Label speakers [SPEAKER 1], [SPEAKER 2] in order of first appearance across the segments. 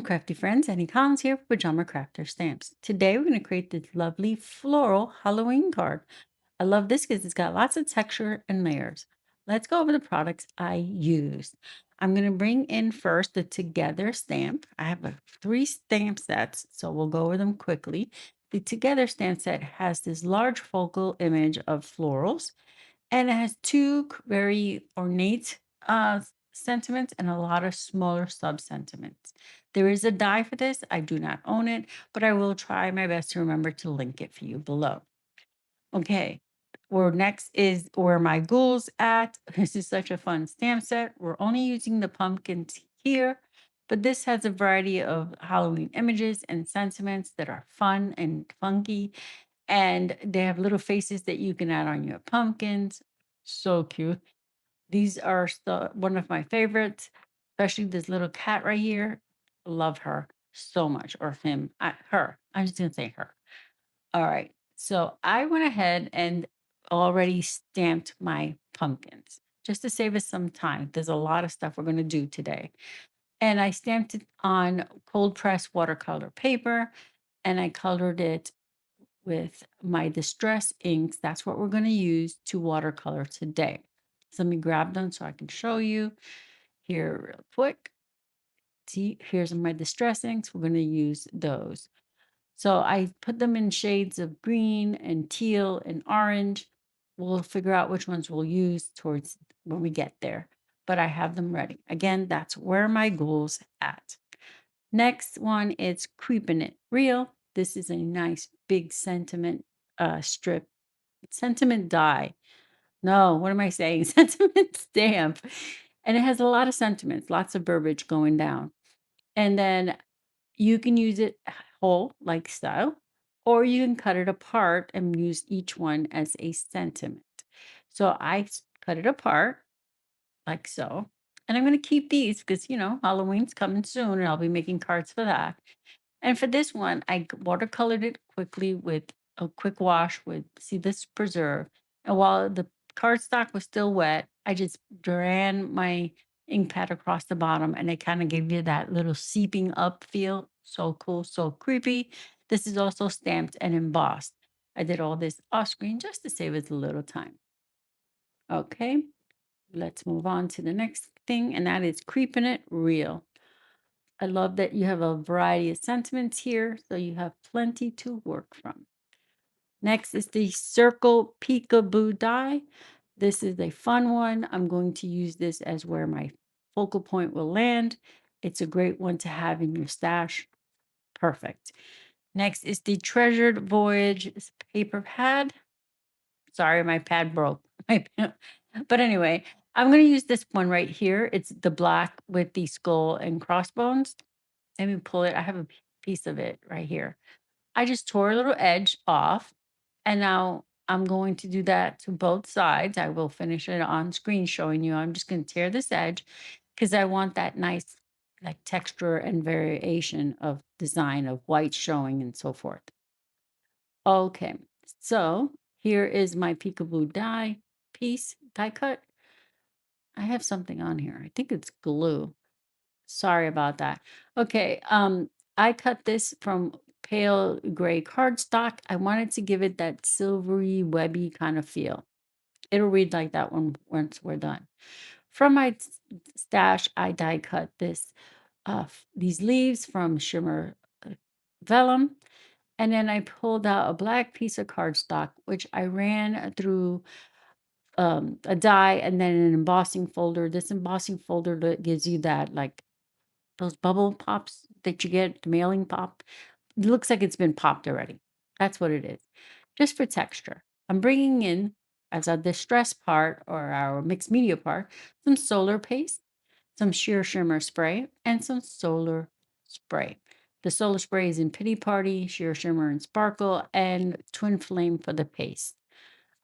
[SPEAKER 1] Welcome, Crafty Friends. Annie Collins here for Pajama Crafter Stamps. Today we're going to create this lovely floral Halloween card. I love this because it's got lots of texture and layers. Let's go over the products I used. I'm going to bring in first the Together stamp. I have three stamp sets, so we'll go over them quickly. The Together stamp set has this large focal image of florals, and it has two very ornate sentiments and a lot of smaller sub sentiments. There is a die for this. I do not own it, but I will try my best to remember to link it for you below. Okay. Where next is where my ghouls at. This is such a fun stamp set. We're only using the pumpkins here, but this has a variety of Halloween images and sentiments that are fun and funky. And they have little faces that you can add on your pumpkins. So cute. These are one of my favorites, especially this little cat right here. Love her so much, or him, her. I'm just gonna say her. All right. So I went ahead and already stamped my pumpkins just to save us some time. There's a lot of stuff we're going to do today. And I stamped it on cold press watercolor paper and I colored it with my distress inks. That's what we're going to use to watercolor today. So let me grab them so I can show you here real quick. See, here's my distress inks. We're going to use those. So I put them in shades of green and teal and orange. We'll figure out which ones we'll use towards when we get there. But I have them ready. Again, that's where my ghouls at. Next one is Creepin It Real. This is a nice big sentiment strip. Sentiment die. No, what am I saying? Sentiment stamp. And it has a lot of sentiments, lots of verbiage going down. And then you can use it whole, like style, or you can cut it apart and use each one as a sentiment. So cut it apart like so. And I'm going to keep these because, Halloween's coming soon and I'll be making cards for that. And for this one, I watercolored it quickly with a quick wash with Seedless Preserve. And while the cardstock was still wet, I just ran my ink pad across the bottom and it kind of gave you that little seeping up feel. So cool, so creepy. This is also stamped and embossed. I did all this off screen just to save us a little time. Okay, let's move on to the next thing, and that is Creepin' It Real. I love that you have a variety of sentiments here, so you have plenty to work from. Next is the Circle Peekaboo die. This is a fun one. I'm going to use this as where my focal point will land. It's a great one to have in your stash. Perfect. Next is the Treasured Voyage paper pad. Sorry, my pad broke. But anyway, I'm going to use this one right here. It's the black with the skull and crossbones. Let me pull it. I have a piece of it right here. I just tore a little edge off, and now I'm going to do that to both sides. I will finish it on screen showing you. I'm just going to tear this edge because I want that nice like texture and variation of design of white showing and so forth. Okay, so here is my peekaboo die piece, die cut. I have something on here. I think it's glue. Sorry about that. Okay, I cut this from pale gray cardstock. I wanted to give it that silvery, webby kind of feel. It'll read like that one once we're done. From my stash, I die cut these leaves from Shimmer vellum, and then I pulled out a black piece of cardstock, which I ran through a die and then an embossing folder. This embossing folder that gives you that like those bubble pops that you get, the mailing pop. It looks like it's been popped already. That's what it is. Just for texture. I'm bringing in, as a distress part or our mixed media part, some solar paste, some sheer shimmer spray, and some solar spray. The solar spray is in Pity Party, sheer shimmer and sparkle, and twin flame for the paste.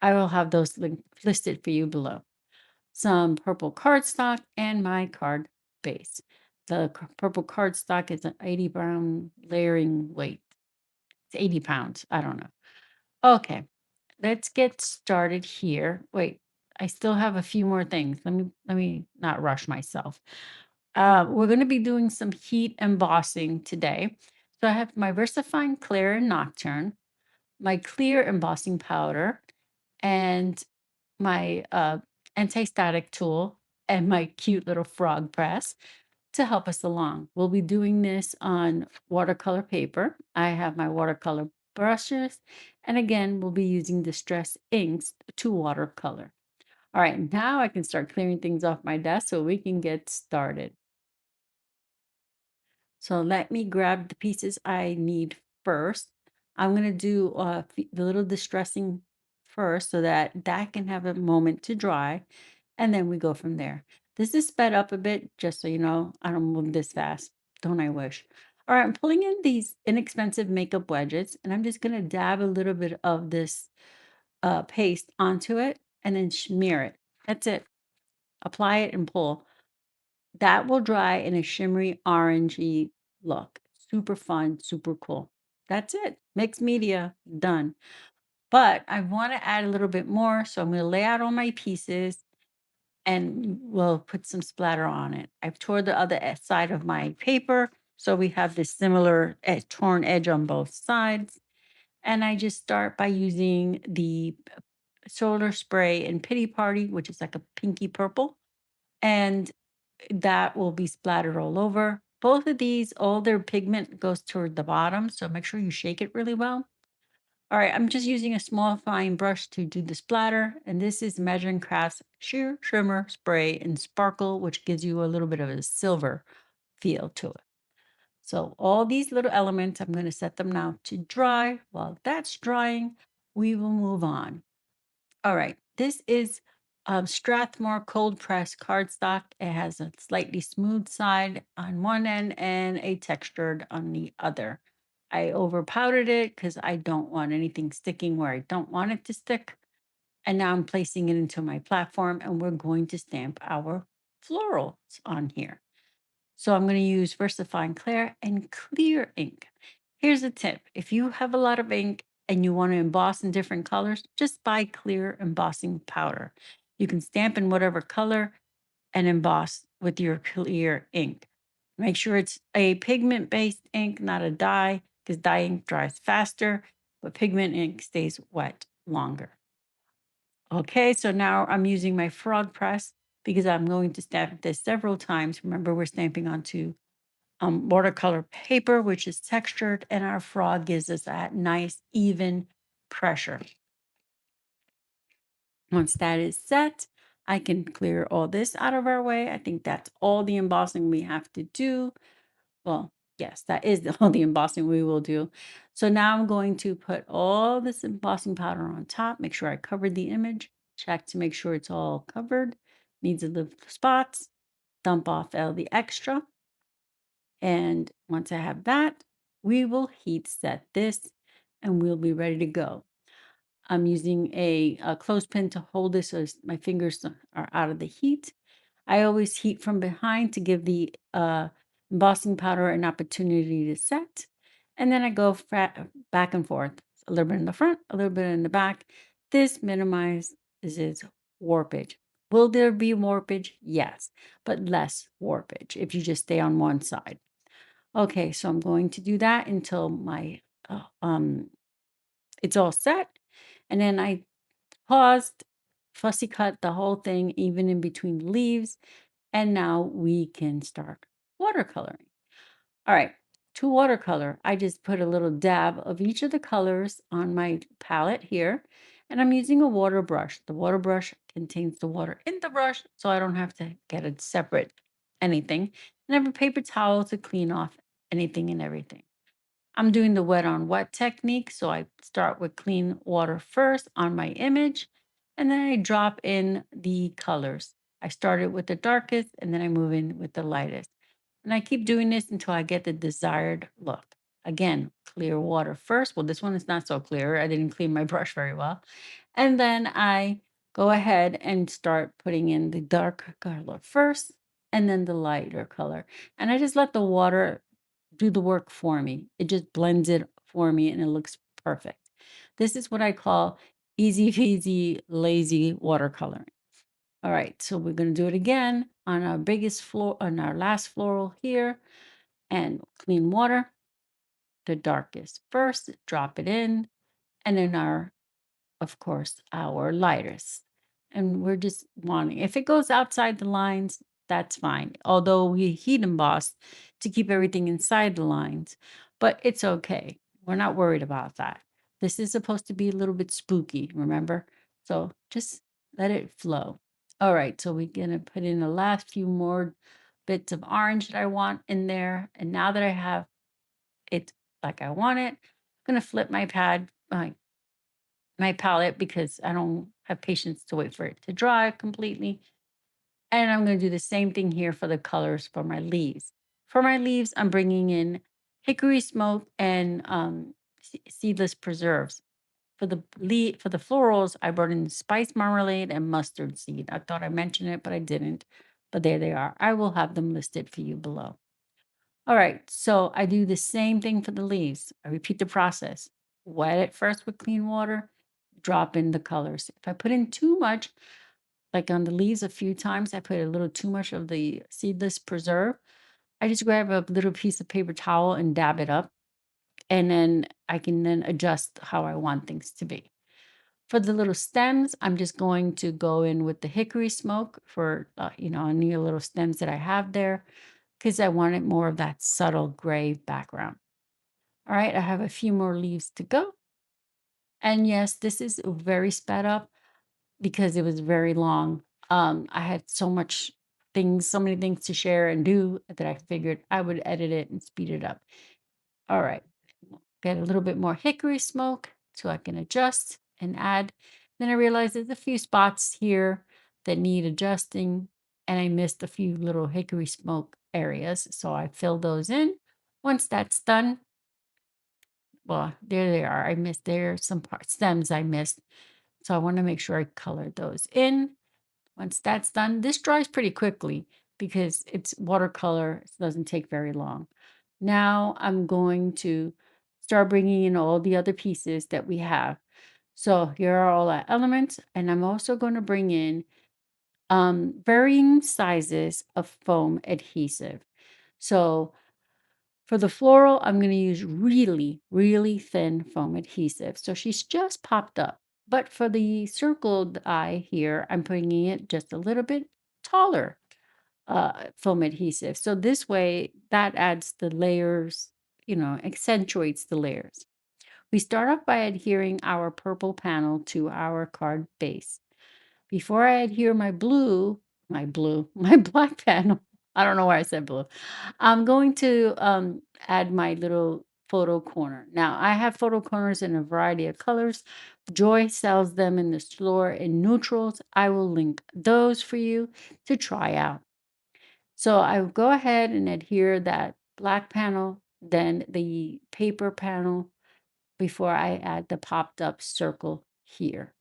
[SPEAKER 1] I will have those listed for you below. Some purple cardstock and my card base. The purple cardstock is an 80-pound layering weight. It's 80 pounds. I don't know. Okay, let's get started here. Wait, I still have a few more things. Let me not rush myself. We're going to be doing some heat embossing today. So I have my VersaFine Clair and Nocturne, my clear embossing powder, and my anti-static tool, and my cute little frog press to help us along. We'll be doing this on watercolor paper. I have my watercolor brushes, and again, we'll be using Distress inks to watercolor. All right, now I can start clearing things off my desk so we can get started. So let me grab the pieces I need first. I'm going to do the little distressing first so that that can have a moment to dry, and then we go from there. This is sped up a bit, just so you know. I don't move this fast. Don't I wish? All right, I'm pulling in these inexpensive makeup wedges, and I'm just going to dab a little bit of this paste onto it and then smear it. That's it. Apply it and pull. That will dry in a shimmery orangey look. Super fun, super cool. That's it. Mixed media, done. But I want to add a little bit more, so I'm going to lay out all my pieces and we'll put some splatter on it. I've tore the other side of my paper, so we have this similar torn edge on both sides. And I just start by using the solar spray in Pity Party, which is like a pinky purple. And that will be splattered all over. Both of these, all their pigment goes toward the bottom, so make sure you shake it really well. All right, I'm just using a small fine brush to do the splatter, and this is Measuring Crafts Sheer Shimmer Spray and Sparkle, which gives you a little bit of a silver feel to it. So all these little elements, I'm going to set them now to dry. While that's drying, we will move on. All right, this is StrathMore cold press cardstock. It has a slightly smooth side on one end and a textured on the other. I over powdered it because I don't want anything sticking where I don't want it to stick. And now I'm placing it into my platform, and we're going to stamp our florals on here. So I'm going to use VersaFine Clair and clear ink. Here's a tip. If you have a lot of ink and you want to emboss in different colors, just buy clear embossing powder. You can stamp in whatever color and emboss with your clear ink. Make sure it's a pigment-based ink, not a dye, because dye ink dries faster, but pigment ink stays wet longer. Okay, so now I'm using my frog press because I'm going to stamp this several times. Remember, we're stamping onto watercolor paper, which is textured, and our frog gives us that nice, even pressure. Once that is set, I can clear all this out of our way. I think that's all the embossing we have to do. Well, yes, that is all the embossing we will do. So now I'm going to put all this embossing powder on top, make sure I covered the image, check to make sure it's all covered, needs a little spots, dump off all the extra. And once I have that, we will heat set this and we'll be ready to go. I'm using a clothespin to hold this so my fingers are out of the heat. I always heat from behind to give the embossing powder an opportunity to set. And then I go back and forth, a little bit in the front, a little bit in the back. This minimizes warpage. Will there be warpage? Yes, but less warpage if you just stay on one side. Okay, so I'm going to do that until my uh, um it's all set. And then I paused, fussy cut the whole thing, even in between leaves. And now we can start watercoloring. All right, to watercolor, I just put a little dab of each of the colors on my palette here. And I'm using a water brush. The water brush contains the water in the brush, so I don't have to get a separate anything. And I have a paper towel to clean off anything and everything. I'm doing the wet on wet technique. So I start with clean water first on my image, and then I drop in the colors. I started with the darkest, and then I move in with the lightest. And I keep doing this until I get the desired look. Again, clear water first. Well, this one is not so clear. I didn't clean my brush very well. And then I go ahead and start putting in the dark color first, and then the lighter color. And I just let the water do the work for me. It just blends it for me and it looks perfect. This is what I call easy peasy, lazy watercoloring. All right, so we're going to do it again on our biggest floor, on our last floral here, and clean water, the darkest first, drop it in, and then our, of course, our lightest. And we're just wanting, if it goes outside the lines, that's fine. Although we heat emboss to keep everything inside the lines, but it's okay. We're not worried about that. This is supposed to be a little bit spooky, remember? So just let it flow. All right, so we're gonna put in the last few more bits of orange that I want in there. And now that I have it like I want it, I'm gonna flip my pad, my palette, because I don't have patience to wait for it to dry completely. And I'm going to do the same thing here for the colors for my leaves. For my leaves, I'm bringing in hickory smoke and seedless preserves. For the florals, I brought in spice marmalade and mustard seed. I thought I mentioned it, but I didn't. But there they are. I will have them listed for you below. All right, so I do the same thing for the leaves. I repeat the process. Wet it first with clean water, drop in the colors. If I put in too much, like on the leaves a few times, I put a little too much of the seedless preserve. I just grab a little piece of paper towel and dab it up, and then I can then adjust how I want things to be. For the little stems, I'm just going to go in with the hickory smoke for, any little stems that I have there, because I wanted more of that subtle gray background. All right, I have a few more leaves to go. And yes, this is very sped up because it was very long. I had so many things to share and do that I figured I would edit it and speed it up. All right, get a little bit more hickory smoke so I can adjust and add. Then I realized there's a few spots here that need adjusting, and I missed a few little hickory smoke areas, so I filled those in. Once that's done, well, there they are. There's some stems I missed. So I want to make sure I color those in. Once that's done, this dries pretty quickly because it's watercolor. It doesn't take very long. Now I'm going to start bringing in all the other pieces that we have. So here are all our elements, and I'm also going to bring in varying sizes of foam adhesive. So for the floral, I'm going to use really, really thin foam adhesive. So she's just popped up. But for the circled eye here, I'm bringing it just a little bit taller foam adhesive. So this way, that adds the layers, accentuates the layers. We start off by adhering our purple panel to our card base. Before I adhere my black panel, I don't know why I said blue. I'm going to add my little photo corner. Now, I have photo corners in a variety of colors. Joy sells them in the store in neutrals. I will link those for you to try out. So I will go ahead and adhere that black panel, then the paper panel before I add the popped up circle here.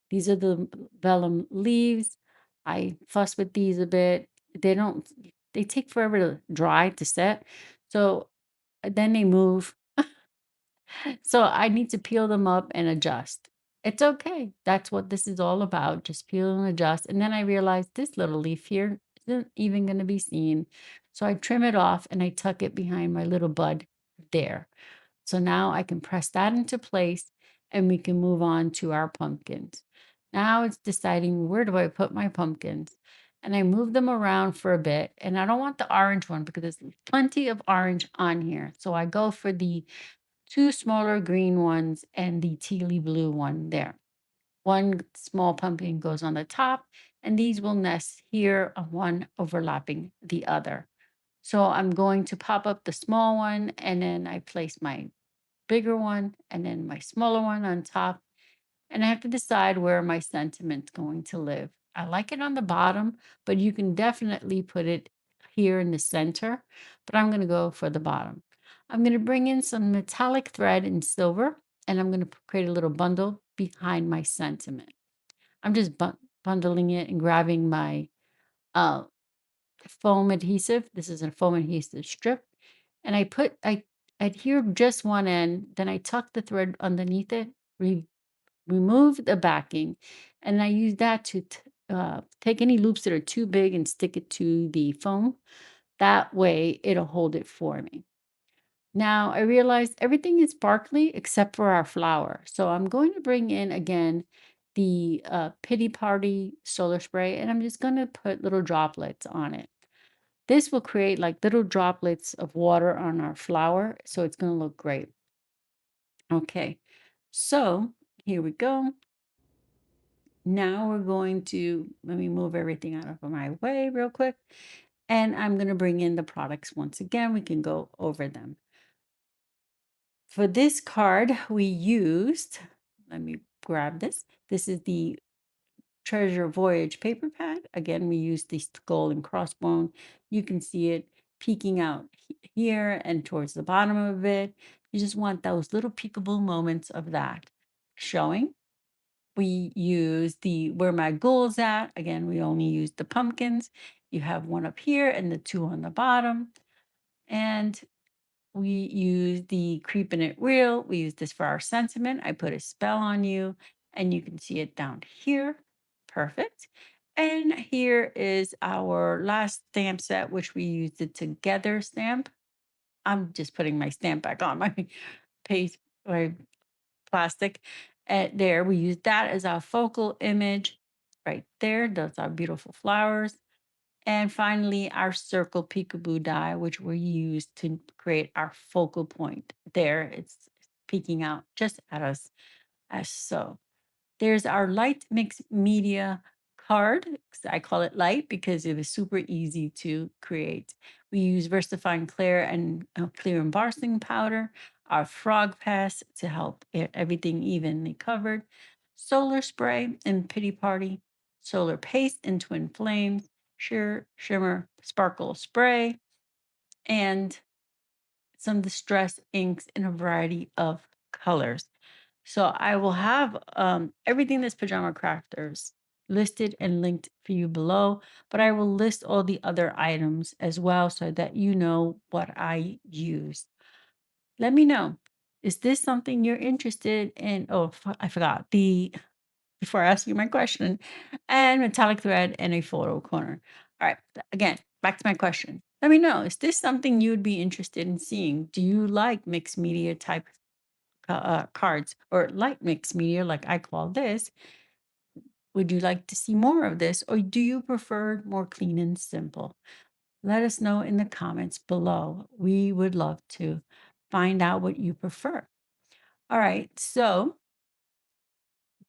[SPEAKER 1] These are the vellum leaves. I fuss with these a bit. They take forever to dry, to set. So then they move. So I need to peel them up and adjust. It's okay. That's what this is all about. Just peel and adjust. And then I realized this little leaf here isn't even going to be seen. So I trim it off and I tuck it behind my little bud there. So now I can press that into place and we can move on to our pumpkins. Now it's deciding, where do I put my pumpkins? And I move them around for a bit. And I don't want the orange one because there's plenty of orange on here. So I go for the two smaller green ones and the tealy blue one there. One small pumpkin goes on the top, and these will nest here, one overlapping the other. So I'm going to pop up the small one, and then I place my bigger one and then my smaller one on top. And I have to decide where my sentiment's going to live. I like it on the bottom, but you can definitely put it here in the center. But I'm going to go for the bottom. I'm going to bring in some metallic thread in silver, and I'm going to create a little bundle behind my sentiment. I'm just bundling it and grabbing my uh, foam adhesive. This is a foam adhesive strip. And I adhere just one end, then I tuck the thread underneath it, remove the backing, and I use that to take any loops that are too big and stick it to the foam. That way it'll hold it for me. Now I realized everything is sparkly except for our flower. So I'm going to bring in again the Pity Party Solar Spray, and I'm just going to put little droplets on it. This will create like little droplets of water on our flower, so it's going to look great. Okay, so here we go. Now we're going to, let me move everything out of my way real quick. And I'm going to bring in the products once again. We can go over them. For this card, we used, let me grab this. This is the Treasure Voyage paper pad. Again, we used the skull and crossbone. You can see it peeking out here and towards the bottom of it. You just want those little peekaboo moments of that showing. We use the Where My Ghouls At. Again, we only use the pumpkins. You have one up here and the two on the bottom. And we use the Creepin It Real. We use this for our sentiment. I put a spell on you, and you can see it down here. Perfect. And here is our last stamp set, which we used the Together stamp. I'm just putting my stamp back on my page, my plastic. There, we use that as our focal image right there. Those are beautiful flowers. And finally, our circle peekaboo die, which we use to create our focal point. There, it's peeking out just at us as so. There's our light mixed media card. I call it light because it was super easy to create. We use VersaFine Clair and clear embossing powder, our frog pass to help everything evenly covered, solar spray and pity party, solar paste and twin flames, shimmer, sparkle spray, and some distress inks in a variety of colors. So I will have everything that's Pajama Crafters listed and linked for you below, but I will list all the other items as well so that you know what I use. Let me know. Is this something you're interested in? Oh, I forgot the before I ask you my question, and metallic thread and a photo corner. All right, again, back to my question. Let me know, is this something you would be interested in seeing? Do you like mixed media type cards or light mixed media like I call this? Would you like to see more of this or do you prefer more clean and simple? Let us know in the comments below. We would love to find out what you prefer. All right, so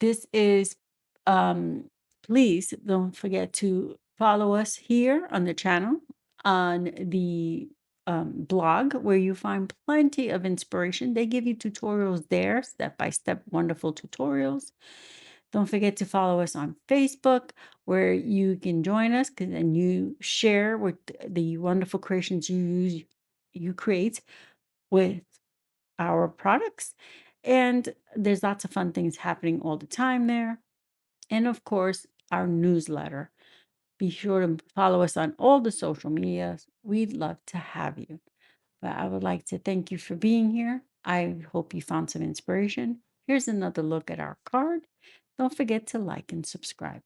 [SPEAKER 1] this is, please don't forget to follow us here on the channel, on the blog, where you find plenty of inspiration. They give you tutorials there, step-by-step, wonderful tutorials. Don't forget to follow us on Facebook, where you can join us and you share with the wonderful creations you create with our products. And there's lots of fun things happening all the time there. And of course, our newsletter. Be sure to follow us on all the social medias. We'd love to have you. But I would like to thank you for being here. I hope you found some inspiration. Here's another look at our card. Don't forget to like and subscribe.